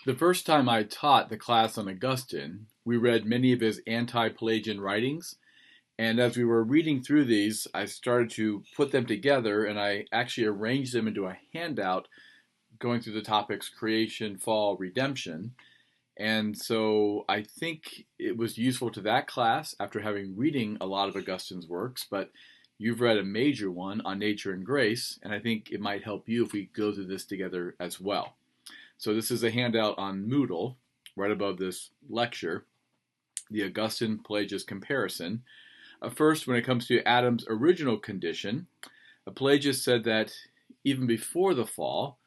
The first time I taught the class on Augustine, we read many of his anti-Pelagian writings, and as we were reading through these, I started to put them together, and I actually arranged them into a handout going through the topics creation, fall, redemption. And so I think it was useful to that class after having reading a lot of Augustine's works, but you've read a major one on nature and grace, and I think it might help you if we go through this together as well. So this is a handout on Moodle, right above this lecture, the Augustine-Pelagius comparison. First, when it comes to Adam's original condition, Pelagius said that even before the fall,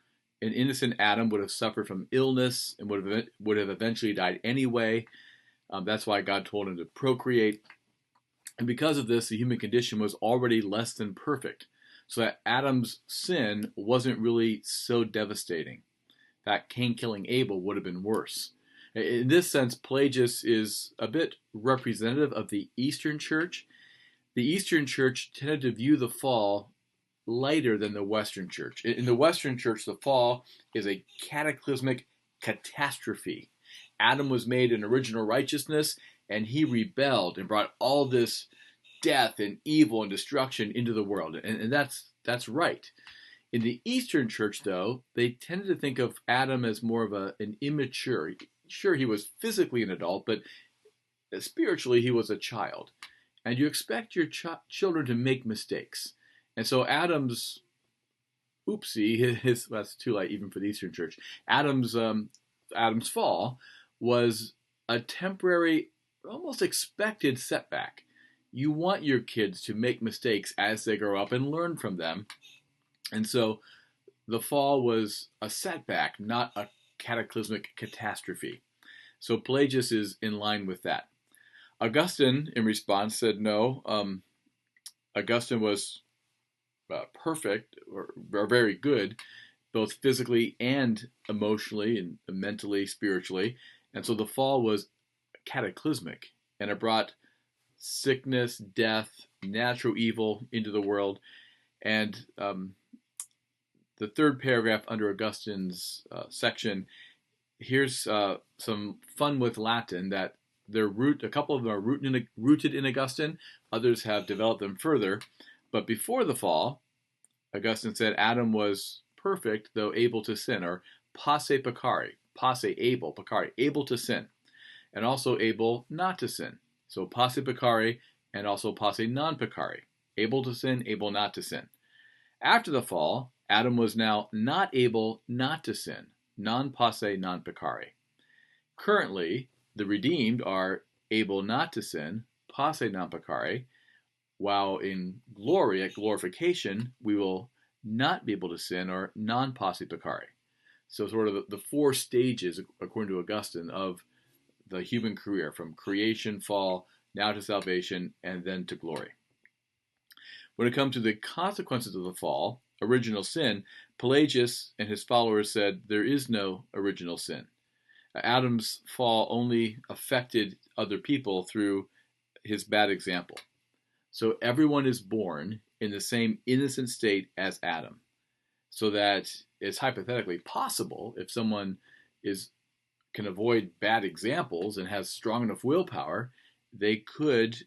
an innocent Adam would have suffered from illness and would have eventually died anyway. That's why God told him to procreate. And because of this, the human condition was already less than perfect. So that Adam's sin wasn't really so devastating. In fact, Cain killing Abel would have been worse. In this sense, Pelagius is a bit representative of the Eastern Church. The Eastern Church tended to view the fall lighter than the Western Church. In the Western Church, the fall is a cataclysmic catastrophe. Adam was made in original righteousness, and he rebelled and brought all this death and evil and destruction into the world. And that's right. In the Eastern Church, though, they tended to think of Adam as more of an immature. Sure, he was physically an adult, but spiritually he was a child. And you expect your children to make mistakes. And so Adam's, oopsie, that's too late even for the Eastern Church. Adam's fall was a temporary, almost expected setback. You want your kids to make mistakes as they grow up and learn from them. And so the fall was a setback, not a cataclysmic catastrophe. So Pelagius is in line with that. Augustine, in response, said no. Augustine was perfect or very good, both physically and emotionally and mentally, spiritually. And so the fall was cataclysmic, and it brought sickness, death, natural evil into the world. And the third paragraph under Augustine's section, here's some fun with Latin that a couple of them are rooted in Augustine, others have developed them further. But before the fall, Augustine said Adam was perfect, though able to sin, or posse peccari, posse able, peccari, able to sin, and also able not to sin. So posse peccari and also posse non peccari, able to sin, able not to sin. After the fall, Adam was now not able not to sin, non posse non peccari. Currently, the redeemed are able not to sin, posse non peccari, while in glory, at glorification, we will not be able to sin, or non posse peccari. So sort of the four stages, according to Augustine, of the human career, from creation, fall, now to salvation, and then to glory. When it comes to the consequences of the fall, original sin, Pelagius and his followers said there is no original sin. Adam's fall only affected other people through his bad example. So everyone is born in the same innocent state as Adam, so that it's hypothetically possible if someone can avoid bad examples and has strong enough willpower, they could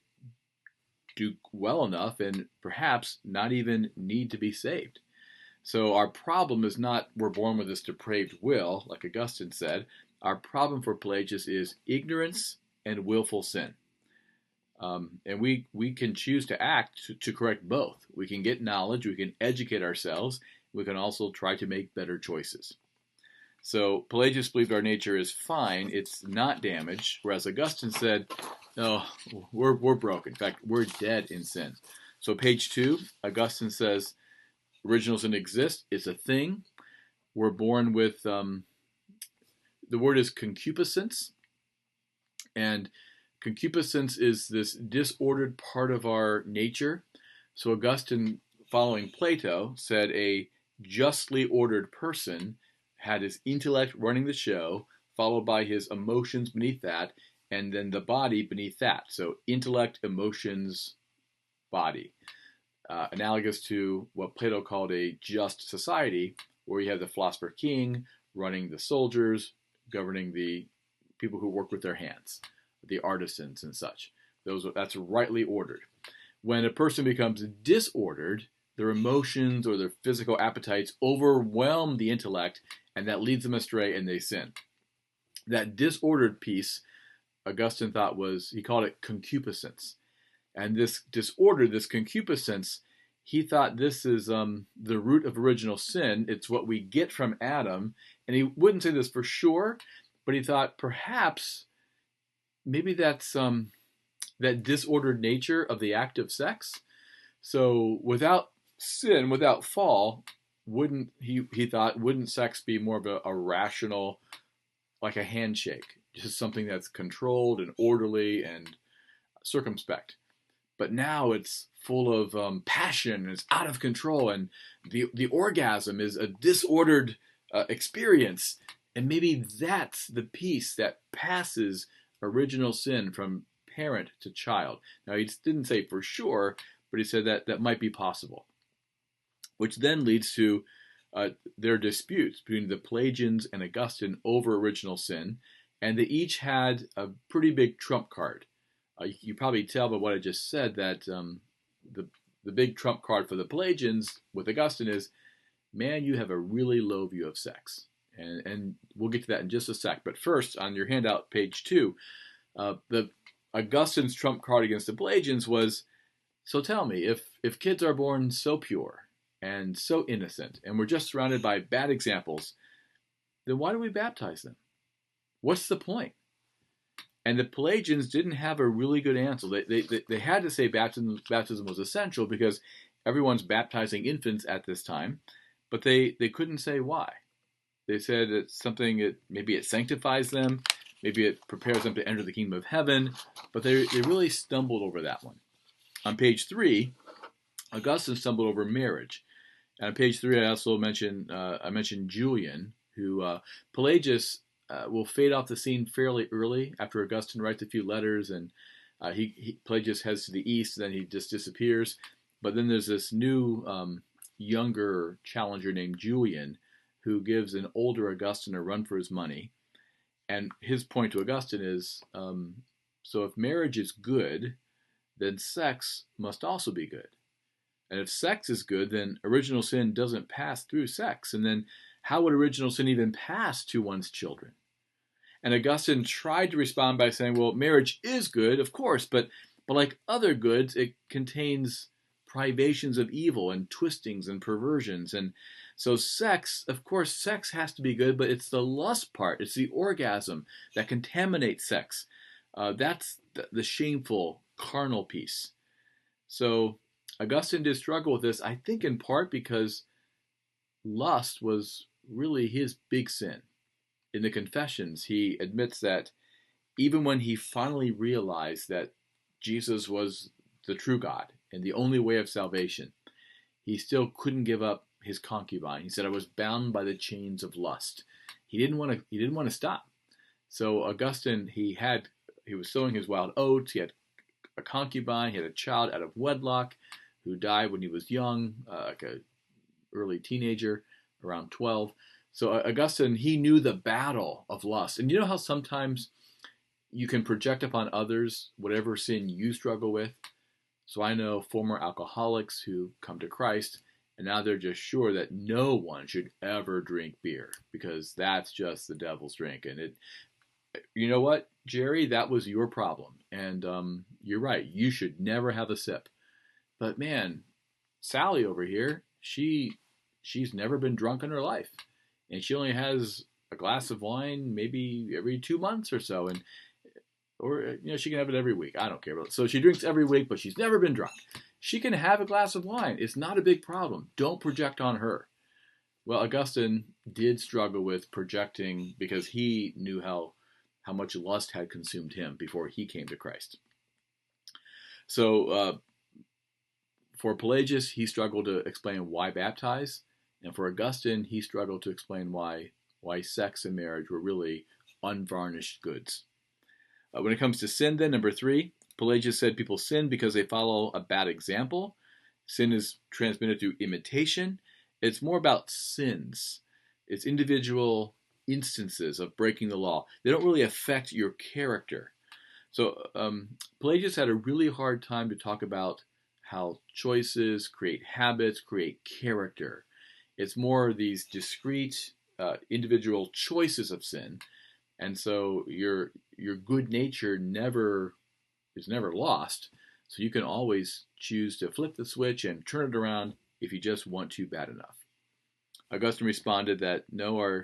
do well enough and perhaps not even need to be saved. So our problem is not we're born with this depraved will, like Augustine said. Our problem for Pelagius is ignorance and willful sin. And we can choose to act to correct both. We can get knowledge, we can educate ourselves, we can also try to make better choices. So Pelagius believed our nature is fine, it's not damaged, whereas Augustine said, no, we're broken. In fact, we're dead in sin. So page 2, Augustine says, original sin exists, it's a thing. We're born with, the word is concupiscence, and concupiscence is this disordered part of our nature. So Augustine, following Plato, said a justly ordered person had his intellect running the show, followed by his emotions beneath that, and then the body beneath that. So intellect, emotions, body. Analogous to what Plato called a just society, where you have the philosopher king running the soldiers, governing the people who work with their hands, the artisans and such. That's rightly ordered. When a person becomes disordered, their emotions or their physical appetites overwhelm the intellect, and that leads them astray and they sin. That disordered piece, Augustine thought he called it concupiscence. And this disorder, this concupiscence, he thought this is the root of original sin. It's what we get from Adam. And he wouldn't say this for sure, but he thought perhaps maybe that's that disordered nature of the act of sex. So without sin, without fall, he thought, wouldn't sex be more of a rational, like a handshake, just something that's controlled and orderly and circumspect? But now it's full of passion, and it's out of control, and the orgasm is a disordered experience. And maybe that's the piece that passes original sin from parent to child. Now, he didn't say for sure, but he said that might be possible, which then leads to their disputes between the Pelagians and Augustine over original sin, and they each had a pretty big trump card. You probably tell by what I just said that the big trump card for the Pelagians with Augustine is, man, you have a really low view of sex. And we'll get to that in just a sec. But first, on your handout, page 2, the Augustine's trump card against the Pelagians was, so tell me, if kids are born so pure and so innocent, and we're just surrounded by bad examples, then why do we baptize them? What's the point? And the Pelagians didn't have a really good answer. They had to say baptism was essential because everyone's baptizing infants at this time, but they couldn't say why. They said it's something, maybe it sanctifies them, maybe it prepares them to enter the kingdom of heaven, but they really stumbled over that one. On page 3, Augustine stumbled over marriage. And on page 3, I also mentioned Julian, who Pelagius will fade off the scene fairly early after Augustine writes a few letters, and Pelagius heads to the east, and then he just disappears. But then there's this new younger challenger named Julian, who gives an older Augustine a run for his money. And his point to Augustine is, so if marriage is good, then sex must also be good. And if sex is good, then original sin doesn't pass through sex. And then how would original sin even pass to one's children? And Augustine tried to respond by saying, well, marriage is good, of course, but like other goods, it contains privations of evil and twistings and perversions. And so sex, of course, sex has to be good, but it's the lust part, it's the orgasm that contaminates sex. That's the shameful carnal piece. So Augustine did struggle with this, I think in part because lust was really his big sin. In the Confessions, he admits that even when he finally realized that Jesus was the true God and the only way of salvation, he still couldn't give up his concubine. He said, I was bound by the chains of lust. He didn't want to stop. So Augustine, he was sowing his wild oats. He had a concubine. He had a child out of wedlock who died when he was young, like a early teenager, around 12. So Augustine, he knew the battle of lust. And you know how sometimes you can project upon others whatever sin you struggle with? So I know former alcoholics who come to Christ, and now they're just sure that no one should ever drink beer because that's just the devil's drink. And you know what, Jerry, that was your problem. And you're right, you should never have a sip. But man, Sally over here, she's never been drunk in her life. And she only has a glass of wine maybe every 2 months or so. Or she can have it every week. I don't care. So she drinks every week, but she's never been drunk. She can have a glass of wine. It's not a big problem. Don't project on her. Well, Augustine did struggle with projecting because he knew how much lust had consumed him before he came to Christ. So for Pelagius, he struggled to explain why baptize. And for Augustine, he struggled to explain why sex and marriage were really unvarnished goods. When it comes to sin, then, number 3, Pelagius said people sin because they follow a bad example. Sin is transmitted through imitation. It's more about sins. It's individual instances of breaking the law. They don't really affect your character. So Pelagius had a really hard time to talk about how choices create habits, create character. It's more these discrete individual choices of sin, and so your good nature is never lost. So you can always choose to flip the switch and turn it around if you just want to bad enough. Augustine responded that no,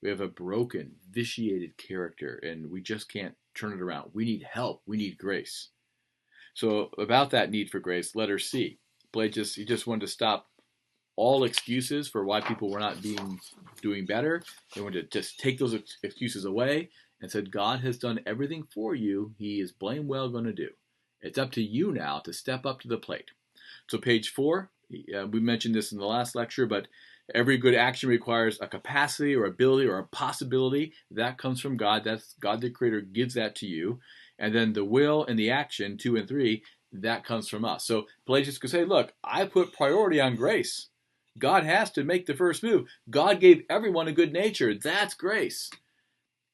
we have a broken, vitiated character, and we just can't turn it around. We need help. We need grace. So about that need for grace, letter C. Pelagius, he just wanted to stop all excuses for why people were not doing better. He wanted to just take those excuses away and said, God has done everything for you. He is blame well going to do. It's up to you now to step up to the plate. So page 4, we mentioned this in the last lecture, but every good action requires a capacity or ability or a possibility. That comes from God. That's God the Creator gives that to you. And then the will and the action, 2 and 3, that comes from us. So Pelagius could say, look, I put priority on grace. God has to make the first move. God gave everyone a good nature. That's grace.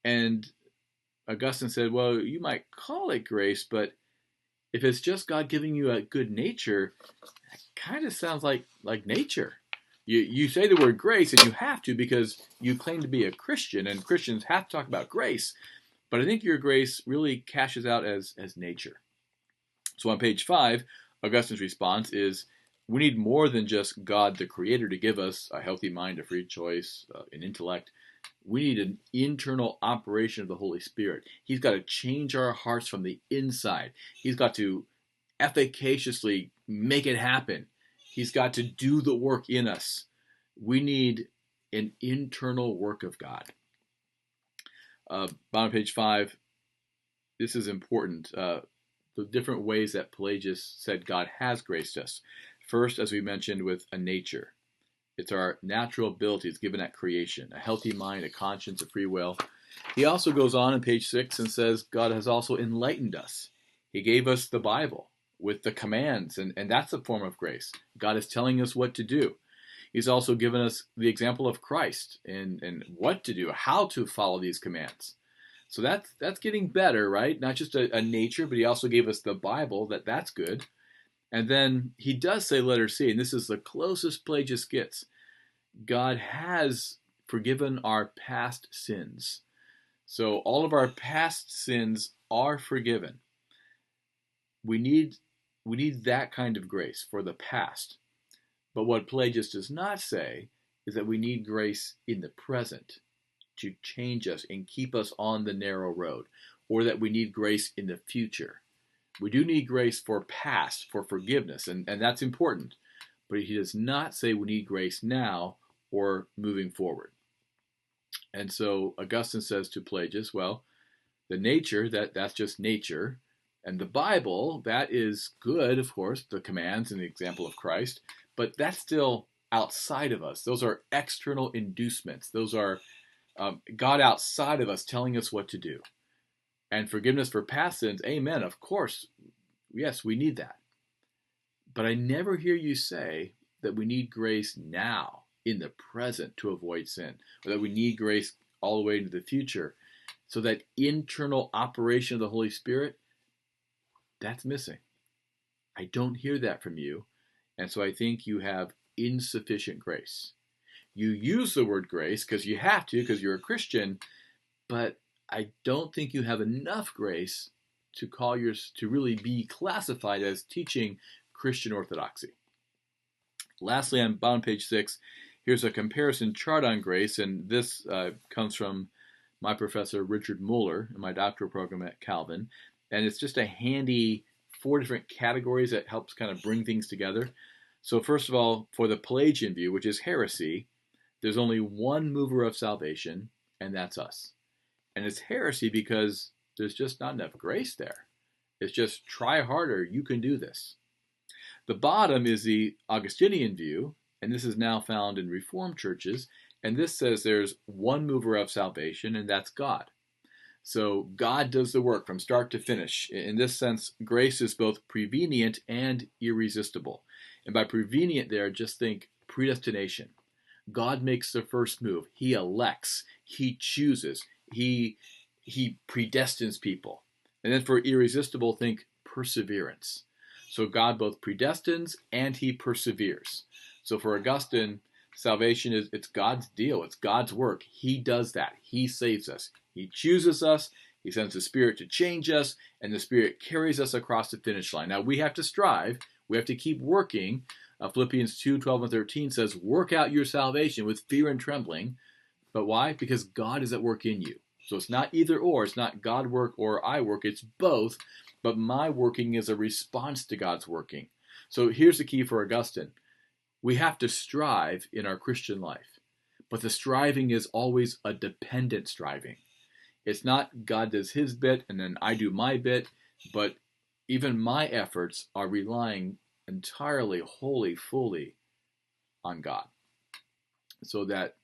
And Augustine said, well, you might call it grace, but if it's just God giving you a good nature, that kind of sounds like nature. You say the word grace, and you have to because you claim to be a Christian, and Christians have to talk about grace. But I think your grace really cashes out as nature. So on page 5, Augustine's response is, we need more than just God the Creator to give us a healthy mind, a free choice, an intellect. We need an internal operation of the Holy Spirit. He's got to change our hearts from the inside. He's got to efficaciously make it happen. He's got to do the work in us. We need an internal work of God. Bottom page 5, this is important. The different ways that Pelagius said God has graced us. First, as we mentioned, with a nature. It's our natural abilities given at creation, a healthy mind, a conscience, a free will. He also goes on in page 6 and says God has also enlightened us. He gave us the Bible with the commands, and that's a form of grace. God is telling us what to do. He's also given us the example of Christ and what to do, how to follow these commands. So that's getting better, right? Not just a nature, but he also gave us the Bible. That's good. And then he does say, letter C, and this is the closest Pelagius gets. God has forgiven our past sins. So all of our past sins are forgiven. We need that kind of grace for the past. But what Pelagius does not say is that we need grace in the present to change us and keep us on the narrow road, or that we need grace in the future. We do need grace for past, for forgiveness, and that's important. But he does not say we need grace now or moving forward. And so Augustine says to Pelagius, well, the nature, that's just nature. And the Bible, that is good, of course, the commands and the example of Christ, but that's still outside of us. Those are external inducements. Those are God outside of us telling us what to do. And forgiveness for past sins, amen, of course, yes, we need that. But I never hear you say that we need grace now, in the present, to avoid sin, or that we need grace all the way into the future. So that internal operation of the Holy Spirit, that's missing. I don't hear that from you, and so I think you have insufficient grace. You use the word grace because you have to, because you're a Christian, but I don't think you have enough grace to really be classified as teaching Christian orthodoxy. Lastly, on bottom page 6, here's a comparison chart on grace, and this comes from my professor Richard Muller in my doctoral program at Calvin, and it's just a handy 4 different categories that helps kind of bring things together. So first of all, for the Pelagian view, which is heresy, there's only one mover of salvation, and that's us. And it's heresy because there's just not enough grace there. It's just try harder, you can do this. The bottom is the Augustinian view, and this is now found in Reformed churches, and this says there's one mover of salvation, and that's God. So God does the work from start to finish. In this sense, grace is both prevenient and irresistible. And by prevenient there, just think predestination. God makes the first move. He elects. He chooses. He predestines people. And then for irresistible, think perseverance. So God both predestines and he perseveres. So for Augustine, salvation is it's God's deal. It's God's work. He does that. He saves us. He chooses us. He sends the Spirit to change us, and the Spirit carries us across the finish line. Now we have to strive. We have to keep working. Philippians 2:12 and 13 says, work out your salvation with fear and trembling. But why? Because God is at work in you. So it's not either or. It's not God work or I work. It's both. But my working is a response to God's working. So here's the key for Augustine. We have to strive in our Christian life. But the striving is always a dependent striving. It's not God does his bit and then I do my bit. But even my efforts are relying entirely, wholly, fully on God. So that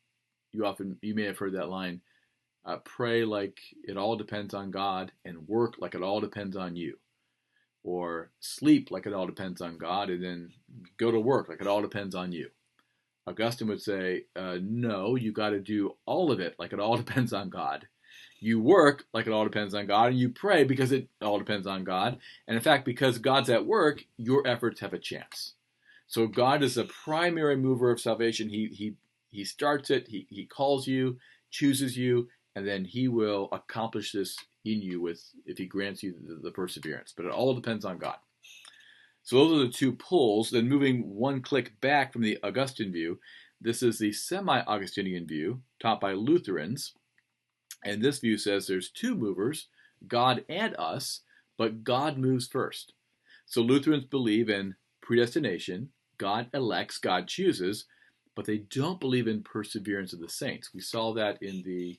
you may have heard that line, pray like it all depends on God and work like it all depends on you. Or sleep like it all depends on God and then go to work like it all depends on you. Augustine would say, no, you got to do all of it like it all depends on God. You work like it all depends on God, and you pray because it all depends on God. And in fact, because God's at work, your efforts have a chance. So God is the primary mover of salvation. He starts it, he calls you, chooses you, and then he will accomplish this in you if he grants you the perseverance. But it all depends on God. So those are the two pulls. Then moving one click back from the Augustine view, this is the semi-Augustinian view taught by Lutherans. And this view says there's two movers, God and us, but God moves first. So Lutherans believe in predestination, God elects, God chooses, but they don't believe in perseverance of the saints. We saw that in the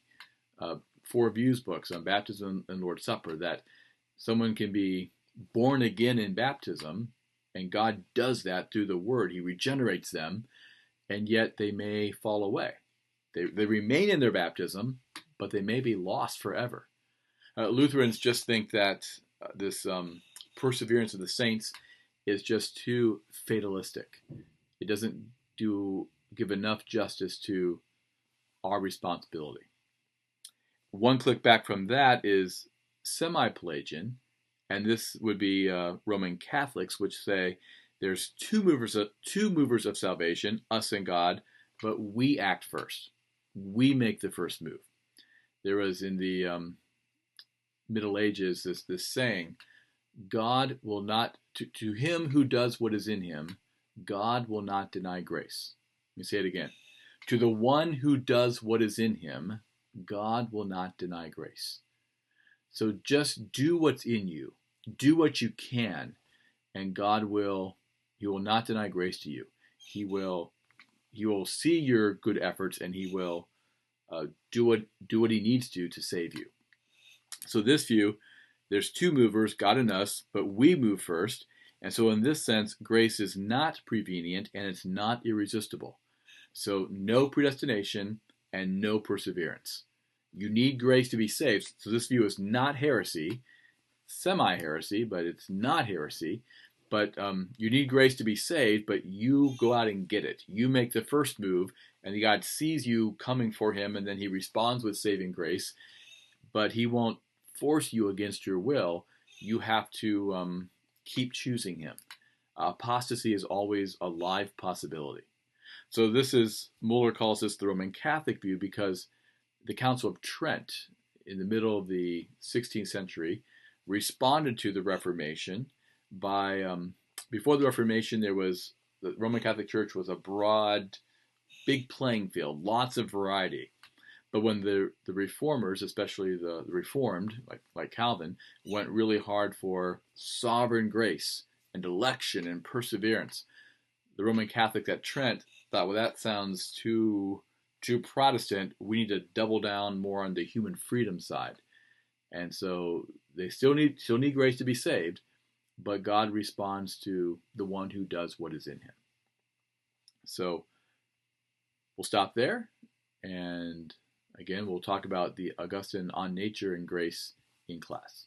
Four Views books on baptism and Lord's Supper, that someone can be born again in baptism, and God does that through the Word. He regenerates them, and yet they may fall away. They remain in their baptism, but they may be lost forever. Lutherans just think that this perseverance of the saints is just too fatalistic. It doesn't give enough justice to our responsibility. One click back from that is semi-Pelagian, and this would be Roman Catholics, which say there's two movers of salvation, us and God, but we act first. We make the first move. There was in the Middle Ages this saying, God will not, to him who does what is in him, God will not deny grace. Let me say it again. To the one who does what is in him, God will not deny grace. So just do what's in you. Do what you can, and he will not deny grace to you. He will see your good efforts, and he will do what he needs to save you. So this view, there's two movers, God and us, but we move first. And so in this sense, grace is not prevenient and it's not irresistible. So no predestination and no perseverance. You need grace to be saved. So this view is not heresy, semi-heresy, but it's not heresy. But you need grace to be saved, but you go out and get it. You make the first move, and God sees you coming for him, and then he responds with saving grace. But he won't force you against your will. You have to keep choosing him. Apostasy is always a live possibility. So Muller calls this the Roman Catholic view because the Council of Trent in the middle of the 16th century responded to the Reformation by, before the Reformation, the Roman Catholic Church was a broad, big playing field, lots of variety. But when the reformers, especially the Reformed, like Calvin, went really hard for sovereign grace and election and perseverance, the Roman Catholics at Trent thought, well, that sounds too Protestant. We need to double down more on the human freedom side. And so they still need grace to be saved, but God responds to the one who does what is in him. So we'll stop there, and again, we'll talk about the Augustine on nature and grace in class.